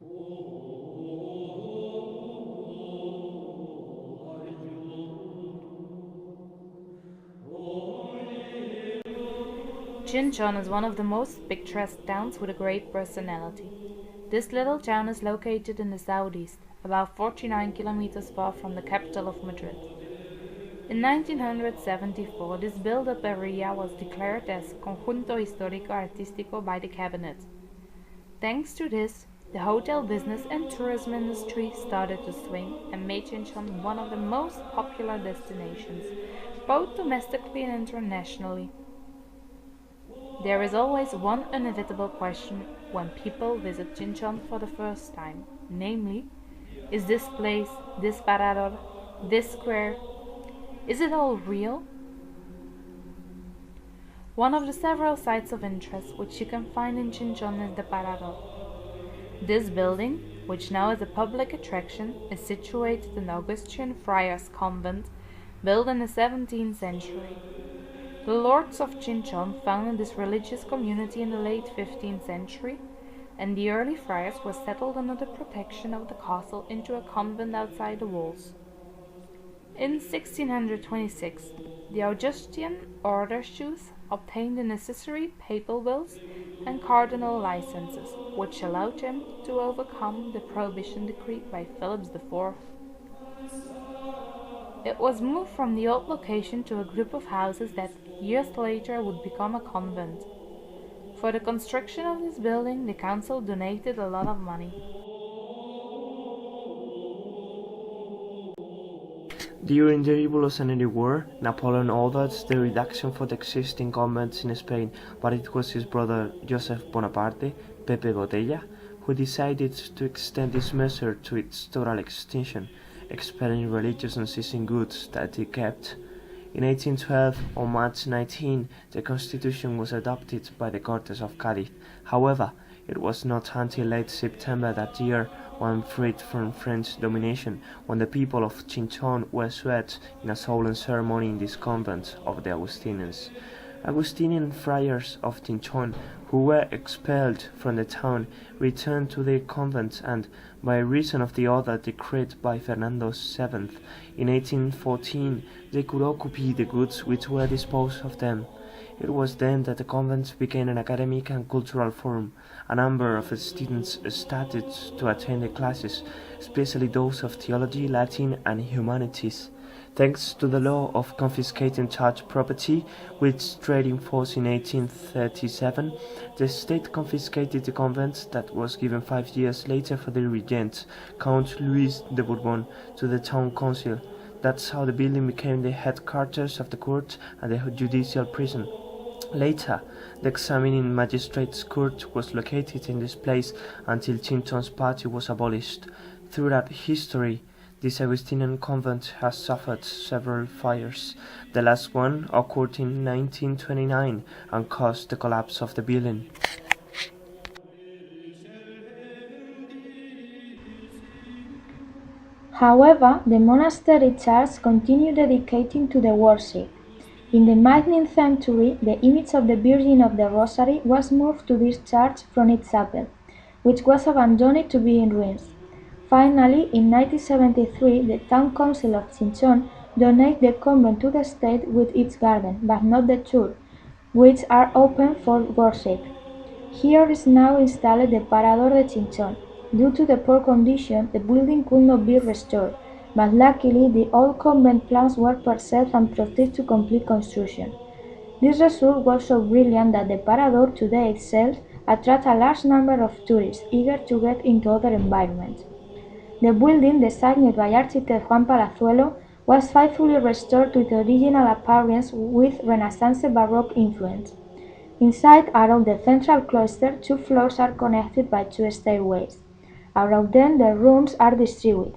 Chinchon is one of the most picturesque towns with a great personality. This little town is located in the southeast, about 49 kilometers far from the capital of Madrid. In 1974, this built-up area was declared as Conjunto Histórico Artístico by the cabinet. Thanks to this, the hotel business and tourism industry started to swing and made Chinchon one of the most popular destinations, both domestically and internationally. There is always one inevitable question when people visit Chinchon for the first time, namely, is this place, this Parador, this square, is it all real? One of the several sites of interest which you can find in Chinchon is the Parador. This building, which now is a public attraction, is situated in the Augustinian Friars Convent, built in the 17th century. The lords of Chinchon founded this religious community in the late 15th century, and the early friars were settled under the protection of the castle into a convent outside the walls. In 1626, the Augustinian orders obtained the necessary papal bulls and cardinal licenses, which allowed them to overcome the prohibition decreed by Philip IV. It was moved from the old location to a group of houses that, years later, would become a convent. For the construction of this building, the council donated a lot of money. During the Revolutionary War, Napoleon ordered the reduction for the existing convents in Spain, but it was his brother Joseph Bonaparte, Pepe Botella, who decided to extend this measure to its total extinction, expelling religious and seizing goods that he kept. In 1812, on March 19, the constitution was adopted by the Cortes of Cádiz. However, it was not until late September that year, when freed from French domination, when the people of Chinchon were swept in a solemn ceremony in this convent of the Augustinians. Augustinian friars of Chinchon, who were expelled from the town, returned to their convent and, by reason of the order decreed by Fernando VII in 1814, they could occupy the goods which were disposed of them. It was then that the convent became an academic and cultural forum. A number of students started to attend the classes, especially those of theology, Latin, and humanities. Thanks to the law of confiscating church property, which stayed in force in 1837, the state confiscated the convent that was given 5 years later for the regent, Count Louis de Bourbon, to the town council. That's how the building became the headquarters of the court and the judicial prison. Later, the examining magistrates' court was located in this place until Chinchon's party was abolished. Throughout history, this Augustinian convent has suffered several fires. The last one occurred in 1929 and caused the collapse of the building. However, the monastery church continued dedicating to the worship. In the 19th century, the image of the Virgin of the Rosary was moved to this church from its chapel, which was abandoned to be in ruins. Finally, in 1973, the town council of Chinchon donated the convent to the state with its garden, but not the church, which are open for worship. Here is now installed the Parador de Chinchon. Due to the poor condition, the building could not be restored, but luckily the old convent plans were preserved and proceeded to complete construction. This result was so brilliant that the Parador today itself attracts a large number of tourists eager to get into other environments. The building, designed by architect Juan Palazuelo, was faithfully restored to its original appearance with Renaissance Baroque influence. Inside, around the central cloister, 2 floors are connected by 2 stairways. Around them, the rooms are distributed.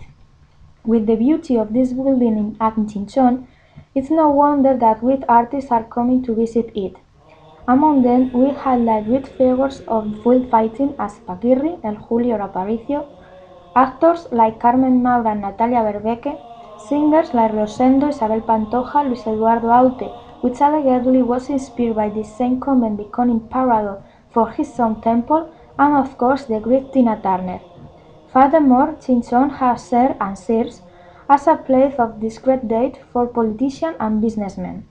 With the beauty of this building in Chinchon, it's no wonder that great artists are coming to visit it. Among them, we highlight great figures of bullfighting as Paquirri, El Julio Aparicio, actors like Carmen Maura and Natalia Berbeque, singers like Rosendo, Isabel Pantoja, Luis Eduardo Aute, which allegedly was inspired by this same convent becoming Parador for his own temple, and of course the great Tina Turner. Furthermore, Chinchon has served and serves as a place of discreet date for politicians and businessmen.